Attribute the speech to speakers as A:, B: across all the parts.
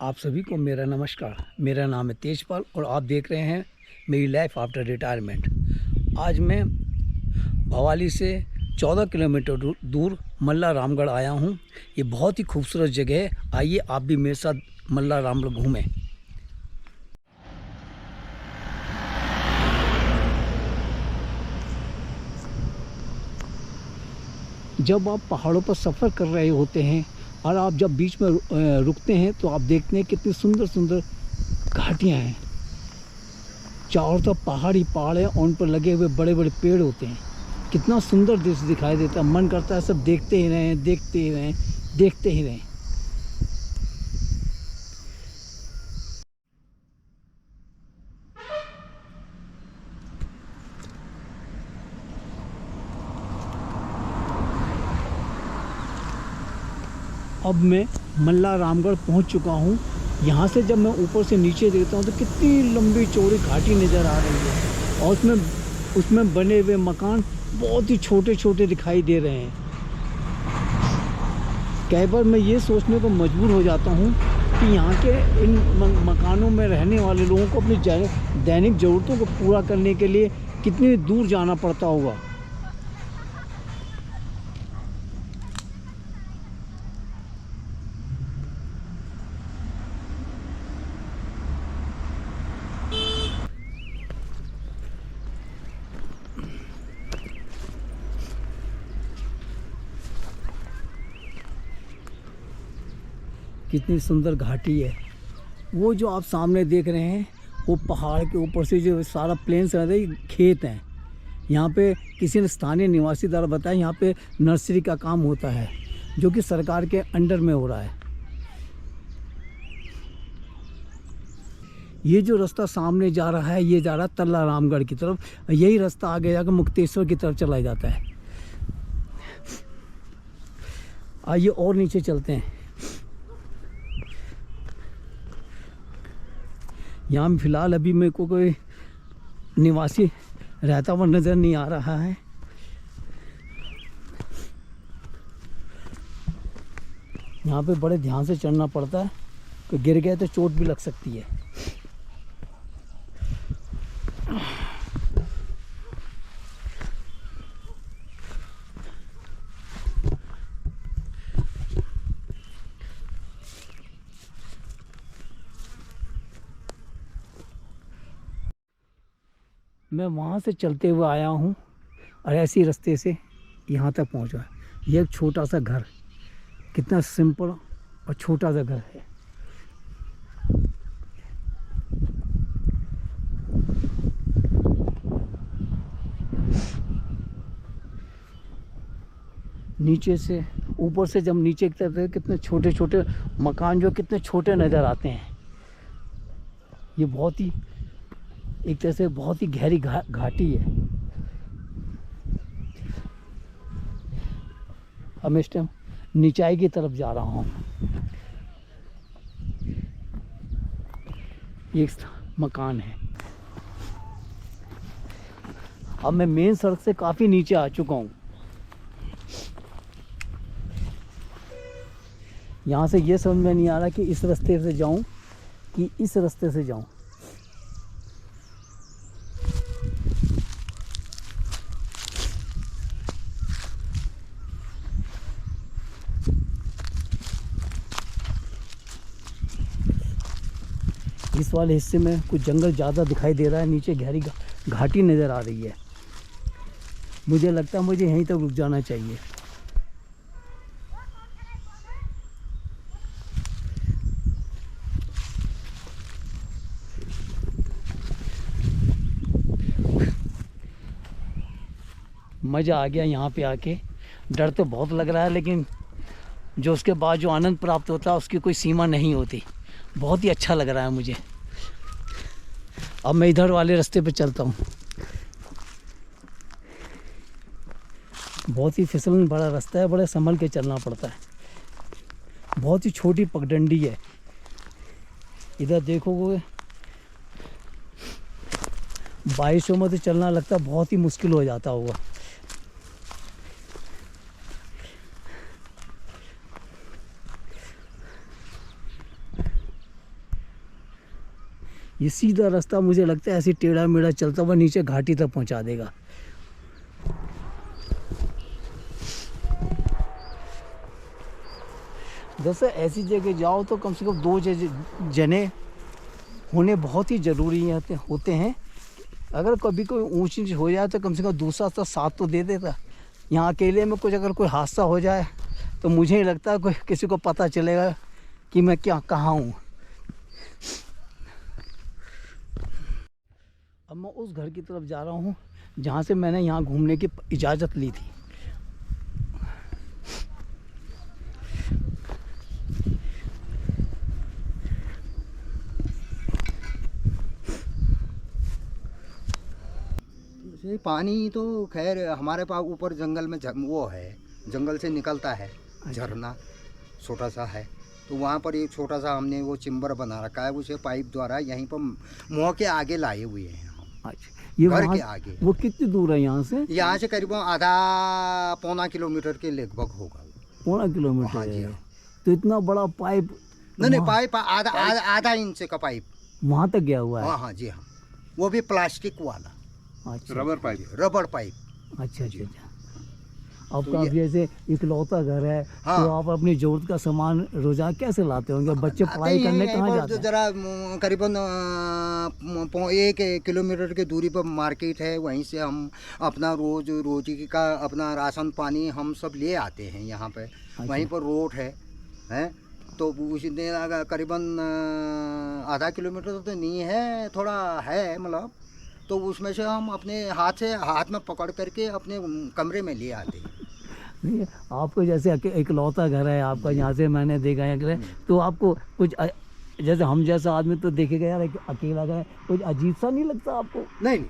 A: आप सभी को मेरा नमस्कार। मेरा नाम है तेजपाल और आप देख रहे हैं मेरी लाइफ आफ्टर रिटायरमेंट। आज मैं भवाली से 14 किलोमीटर दूर मल्ला रामगढ़ आया हूं। ये बहुत ही खूबसूरत जगह है। आइए आप भी मेरे साथ मल्ला रामगढ़ घूमें। जब आप पहाड़ों पर सफ़र कर रहे होते हैं और आप जब बीच में रुकते हैं तो आप देखते हैं कितनी सुंदर सुंदर घाटियाँ हैं। चारों तरफ पहाड़ ही पहाड़ है और उन पर लगे हुए बड़े बड़े पेड़ होते हैं। कितना सुंदर दृश्य दिखाई देता है। मन करता है सब देखते ही रहें, देखते ही रहें, देखते ही रहें। अब मैं मल्ला रामगढ़ पहुंच चुका हूं। यहाँ से जब मैं ऊपर से नीचे देखता हूं तो कितनी लंबी चौड़ी घाटी नज़र आ रही है और उसमें बने हुए मकान बहुत ही छोटे छोटे दिखाई दे रहे हैं। कई बार मैं ये सोचने को मजबूर हो जाता हूँ कि यहाँ के इन मकानों में रहने वाले लोगों को अपनी दैनिक ज़रूरतों को पूरा करने के लिए कितनी दूर जाना पड़ता होगा। कितनी सुंदर घाटी है। वो जो आप सामने देख रहे हैं वो पहाड़ के ऊपर से जो सारा प्लेन से खेत हैं। यहाँ पे किसी ने स्थानीय निवासी द्वारा बताया यहाँ पे नर्सरी का काम होता है जो कि सरकार के अंडर में हो रहा है। ये जो रास्ता सामने जा रहा है ये जा रहा है तल्ला रामगढ़ की तरफ। यही रास्ता आगे जाकर मुक्तेश्वर की तरफ चला जाता है। आइए और नीचे चलते हैं। यहाँ में फ़िलहाल अभी मेरे को कोई निवासी रहता हुआ नज़र नहीं आ रहा है। यहाँ पे बड़े ध्यान से चढ़ना पड़ता है, कोई गिर गए तो चोट भी लग सकती है। मैं वहाँ से चलते हुए आया हूँ और ऐसी रास्ते से यहाँ तक पहुँचा। ये एक छोटा सा घर, कितना सिंपल और छोटा सा घर है। नीचे से ऊपर से जब नीचे की तरफ कितने छोटे छोटे मकान जो कितने छोटे नज़र आते हैं। ये बहुत ही एक तरह से बहुत ही गहरी घाटी है। अब मैं इस टाइम निचाई की तरफ जा रहा हूँ। ये एक मकान है। अब मैं मेन सड़क से काफ़ी नीचे आ चुका हूँ। यहाँ से ये समझ में नहीं आ रहा कि इस रास्ते से जाऊँ कि इस रास्ते से जाऊँ। इस वाले हिस्से में कुछ जंगल ज़्यादा दिखाई दे रहा है, नीचे गहरी घाटी नज़र आ रही है। मुझे लगता है मुझे यहीं तक रुक जाना चाहिए। मज़ा आ गया यहाँ पे आके। डर तो बहुत लग रहा है लेकिन जो उसके बाद जो आनंद प्राप्त होता है उसकी कोई सीमा नहीं होती। बहुत ही अच्छा लग रहा है मुझे। अब मैं इधर वाले रास्ते पे चलता हूँ। बहुत ही फिसलन बड़ा रास्ता है, बड़े संभल के चलना पड़ता है। बहुत ही छोटी पगडंडी है। इधर देखोगे बारिशों में तो चलना लगता है बहुत ही मुश्किल हो जाता होगा। ये सीधा रास्ता मुझे लगता है ऐसे टेढ़ा मेढ़ा चलता हुआ नीचे घाटी तक पहुंचा देगा। जैसे ऐसी जगह जाओ तो कम से कम 2 जने होने बहुत ही ज़रूरी होते हैं। अगर कभी कोई ऊंच नीच हो जाए तो कम से कम दूसरा तो साथ तो दे देता। यहाँ अकेले में कुछ अगर कोई हादसा हो जाए तो मुझे नहीं लगता कोई किसी को पता चलेगा कि मैं कहाँ हूँ। अब मैं उस घर की तरफ जा रहा हूँ जहाँ से मैंने यहाँ घूमने की इजाज़त ली थी।
B: पानी तो खैर हमारे पास ऊपर जंगल में वो है, जंगल से निकलता है झरना छोटा सा है, तो वहाँ पर एक छोटा सा हमने वो चिम्बर बना रखा है, उसे पाइप द्वारा यहीं पर मुँह के आगे लाए हुए हैं हम।
A: अच्छा, ये
B: घर के आगे।
A: वो कितनी दूर है यहाँ से?
B: यहाँ से करीब आधा पौना किलोमीटर के लगभग होगा।
A: पौना किलोमीटर?
B: हाँ जी, हाँ।
A: तो इतना बड़ा पाइप?
B: नहीं, पाइप आधा इंच का पाइप
A: वहाँ तक गया हुआ है?
B: हाँ जी हाँ, वो भी प्लास्टिक वाला।
A: अच्छा,
B: रबर पाइप।
A: अच्छा। आपका तो जैसे इकलौता घर है,
B: हाँ।
A: तो आप अपनी जरूरत का सामान रोजाना कैसे लाते होंगे? बच्चे पढ़ाई करने कहाँ जाते हैं?
B: जरा करीबन 1 किलोमीटर की दूरी पर मार्केट है, वहीं से हम अपना रोजी का अपना राशन पानी हम सब ले आते हैं यहाँ पे। अच्छा। वहीं पर रोड है तो उसी दिन करीबन आधा किलोमीटर तो नहीं है, थोड़ा है मतलब, तो उसमें से हम अपने हाथ में पकड़ करके अपने कमरे में ले आते हैं।
A: नहीं, आपको जैसे इकलौता घर है आपका, यहाँ से मैंने देखा है, तो आपको कुछ जैसे हम जैसा आदमी तो देखेगा यार अकेला घर, कुछ अजीब सा नहीं लगता आपको?
B: नहीं,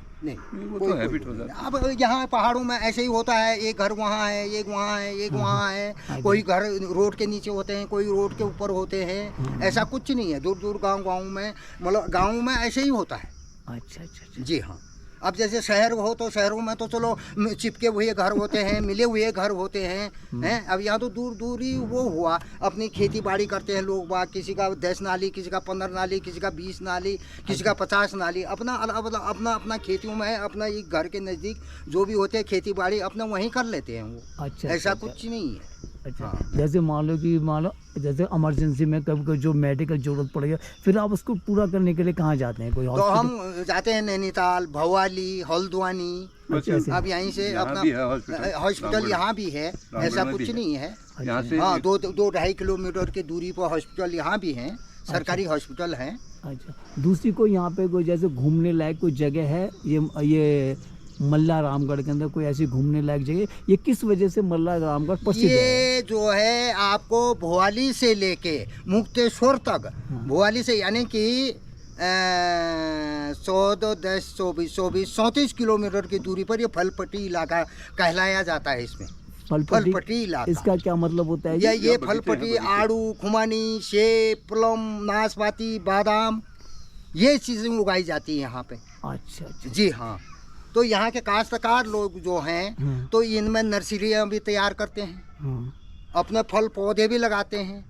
B: वो तो हैबिट हो जाता है। अब यहाँ पहाड़ों में ऐसे ही होता है, एक घर वहाँ है, एक वहाँ है, एक वहाँ है, कोई घर रोड के नीचे होते हैं, कोई रोड के ऊपर होते हैं, ऐसा कुछ नहीं है। दूर गाँव में मतलब गाँव में ऐसे ही होता है।
A: अच्छा।
B: जी हाँ। अब जैसे शहर हो तो शहरों में तो चलो चिपके हुए घर होते हैं, मिले हुए घर होते हैं। अब यहाँ तो दूर ही वो हुआ, अपनी खेती बाड़ी करते हैं लोग बाग, किसी का 10 नाली, किसी का 15 नाली, किसी का 20 नाली, किसी का 50 नाली, अपना खेतियों में अपना ये घर के नज़दीक जो भी होते हैं खेती बाड़ी अपना वहीं कर लेते हैं वो।
A: अच्छा,
B: ऐसा कुछ नहीं है।
A: अच्छा।
B: हाँ।
A: जैसे मान लो जैसे इमरजेंसी में कभी जो मेडिकल जरूरत पड़ेगा, फिर आप उसको पूरा करने के लिए कहाँ जाते हैं? कोई
B: तो हम जाते हैं नैनीताल, भवाली, हल्द्वानी।
A: अच्छा।
B: अब यहीं से अपना हॉस्पिटल यहाँ भी है, ऐसा कुछ नहीं है। हाँ, 2-2.5 किलोमीटर की दूरी पर हॉस्पिटल यहाँ भी हैं, सरकारी हॉस्पिटल हैं। अच्छा,
A: दूसरी कोई यहाँ पे कोई जैसे घूमने लायक कोई जगह है? ये मल्ला रामगढ़ के अंदर कोई ऐसी घूमने लायक जगह? ये किस वजह से मल्ला रामगढ़ प्रसिद्ध है?
B: ये जो है आपको भोवाली से लेके मुक्तेश्वर तक, भोवाली से यानी कि 34 किलोमीटर की दूरी पर ये फलपट्टी इलाका कहलाया जाता है। इसमें फलपट्टी इलाका,
A: इसका क्या मतलब होता है?
B: ये फलपट्टी, आड़ू, खुमानी, सेब, प्लम, नाशपाती, बादाम, ये चीज़ें उगाई जाती है यहाँ पे।
A: अच्छा।
B: जी हाँ। तो यहाँ के काश्तकार लोग जो हैं तो इनमें नर्सरियाँ भी तैयार करते हैं, अपने फल पौधे भी लगाते हैं।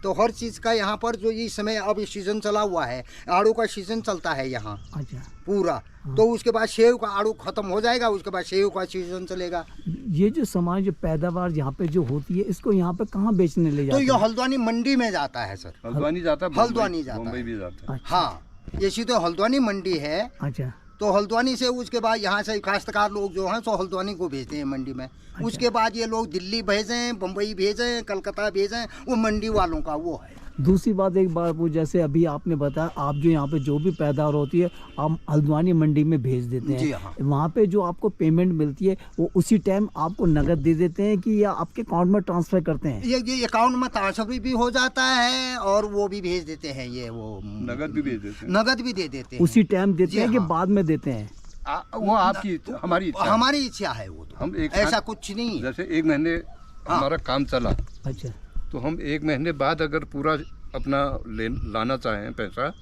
B: तो हर चीज़ का यहाँ पर जो इस समय अब सीज़न चला हुआ है, आड़ू का सीज़न चलता है यहाँ। अच्छा। पूरा। तो उसके बाद सेव का आड़ू खत्म हो जाएगा, उसके बाद सेव का सीज़न चलेगा।
A: ये जो सामान जो पैदावार यहाँ पे जो होती है, इसको यहाँ पे कहाँ बेचने ले जाते हैं?
B: तो ये हल्द्वानी मंडी में जाता है सर।
C: हल्द्वानी जाता है,
B: हल्द्वानी जाता है,
C: मुंबई भी जाता है।
B: हाँ, ये सीधे हल्द्वानी मंडी है।
A: अच्छा।
B: तो हल्द्वानी से उसके बाद यहाँ से काश्तकार लोग जो हैं सो हल्द्वानी को भेजते हैं मंडी में। अच्छा। उसके बाद ये लोग दिल्ली भेजें, बम्बई भेजें, कलकत्ता भेजें, वो मंडी वालों का वो है।
A: दूसरी बात एक बार वो जैसे अभी आपने बताया, आप जो यहाँ पे जो भी पैदावार होती है आप हल्द्वानी मंडी में भेज देते हैं।
B: हाँ।
A: वहाँ पे जो आपको पेमेंट मिलती है वो उसी टाइम आपको नगद दे देते हैं कि या आपके अकाउंट में ट्रांसफर करते हैं?
B: ये अकाउंट में ट्रांसफर भी हो जाता है और वो भी भेज देते हैं। ये वो
C: नगद भी भेज देते हैं,
B: नगद भी दे देते हैं।
A: उसी टाइम देते हैं कि बाद में देते हैं?
C: वो आपकी
B: हमारी इच्छा है वो। तो
C: हम
B: ऐसा कुछ नहीं।
C: जैसे 1 महीने हमारा काम चला,
A: अच्छा,
C: तो हम 1 महीने बाद अगर पूरा अपना लाना चाहें पैसा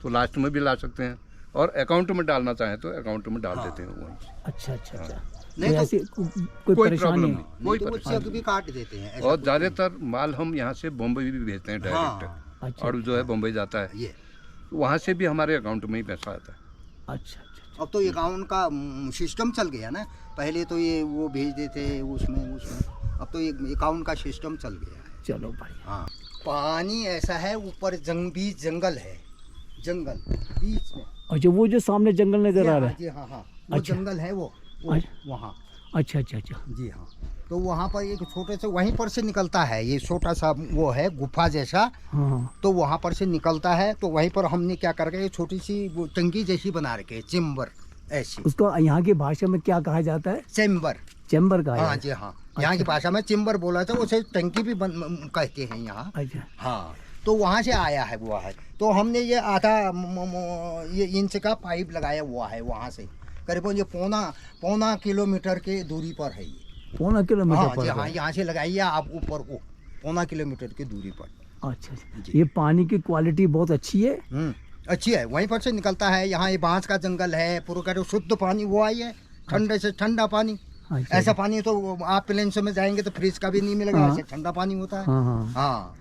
C: तो लास्ट में भी ला सकते हैं, और अकाउंट में डालना चाहें तो अकाउंट में डाल देते हैं वहीं से।
A: अच्छा।
B: नहीं तो
A: ऐसी कोई परेशानी नहीं,
C: कोई
B: चेक भी काट देते हैं।
C: और ज़्यादातर माल हम यहाँ से बम्बई भी भेजते हैं डायरेक्ट।
A: अच्छा।
C: और जो है बम्बई जाता है।
B: ये
C: तो वहाँ से भी हमारे अकाउंट में ही पैसा आता है।
A: अच्छा अच्छा।
B: अब तो अकाउंट का सिस्टम चल गया ना, पहले तो ये वो भेज देते उसमें, अब तो ये अकाउंट का सिस्टम चल गया है।
A: चलो बढ़िया।
B: हाँ, पानी ऐसा है, ऊपर बीच जंगल है, जंगल बीच में।
A: अच्छा, वो जो सामने जंगल नजर आ रहा है।
B: जी हाँ हाँ, वो
A: अच्छा।
B: जंगल है वो वहाँ।
A: अच्छा अच्छा अच्छा।
B: जी हाँ, तो वहाँ पर एक छोटे से वहीं पर से निकलता है, ये छोटा सा वो है गुफा जैसा।
A: हाँ हाँ।
B: तो वहाँ पर से निकलता है, तो वहीं पर हमने क्या करके छोटी सी वो टंकी जैसी बना रखे, चेम्बर ऐसी।
A: उसको यहाँ की भाषा में क्या कहा जाता है?
B: चेम्बर।
A: चैम्बर का
B: हाँ
A: है।
B: जी हाँ, यहाँ की भाषा में चेम्बर बोला था, उसे टंकी भी कहते हैं यहाँ।
A: अच्छा।
B: हाँ, तो वहाँ से आया है वो है। तो हमने ये आधा ये इंच का पाइप लगाया हुआ है वहाँ से, करीबन ये पौना किलोमीटर के दूरी पर है ये।
A: पौना किलोमीटर
B: हाँ
A: पर
B: जी
A: है।
B: हाँ, यहाँ से लगाइए आप ऊपर को, पौना किलोमीटर की दूरी पर।
A: अच्छा अच्छा।
B: जी।
A: ये पानी की क्वालिटी बहुत अच्छी है।
B: अच्छी है, वहीं पर से निकलता है। यहाँ ये बांस का जंगल है, पूरा का शुद्ध पानी वो आई है, ठंडे से ठंडा पानी।
A: अच्छा।
B: ऐसा पानी तो आप प्लेन में जाएंगे तो फ्रिज का भी नहीं मिलेगा,
A: हाँ।
B: ऐसे ठंडा पानी होता है।
A: हाँ हाँ।
B: हाँ,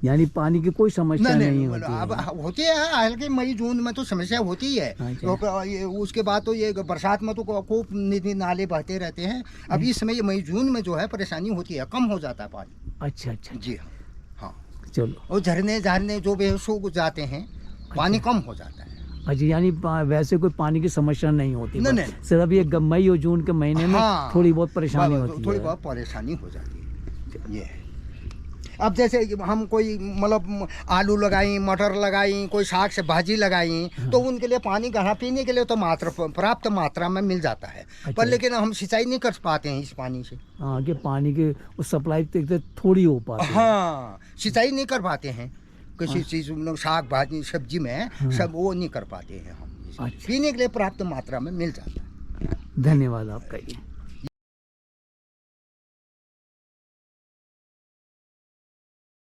A: यानी पानी की कोई समस्या नहीं होती
B: अब
A: है।
B: होती है, हल्के मई जून में तो समस्या होती है।
A: अच्छा।
B: तो ये उसके बाद तो ये बरसात में तो खूब नदी नाले बहते रहते हैं। अब इस समय ये मई जून में जो है परेशानी होती है, कम हो जाता है पानी।
A: अच्छा अच्छा।
B: जी हाँ। हाँ,
A: चलो।
B: और झरने जो भी सूख जाते हैं, पानी कम हो जाता है।
A: अच्छा, यानी वैसे कोई पानी की समस्या नहीं होती।
B: नहीं, नहीं।
A: सिर्फ ये मई और जून के महीने में
B: हाँ,
A: थोड़ी बहुत परेशानी होती है।
B: थोड़ी बहुत परेशानी हो जाती है, ये है। अब जैसे हम कोई मतलब आलू लगाई, मटर लगाई, कोई साग से भाजी लगाई, तो उनके लिए पानी घड़ा पीने के लिए तो पर्याप्त मात्रा में मिल जाता है। पर लेकिन हम सिंचाई नहीं कर पाते हैं इस पानी से।
A: हाँ, कि पानी की सप्लाई थोड़ी हो पाती है।
B: हाँ, सिंचाई नहीं कर पाते हैं किसी चीज़ मतलब साग भाजी सब्जी में, सब वो नहीं कर पाते हैं हम।
A: अच्छा।
B: पीने के लिए पर्याप्त मात्रा में मिल जाता है।
A: धन्यवाद आपका ये।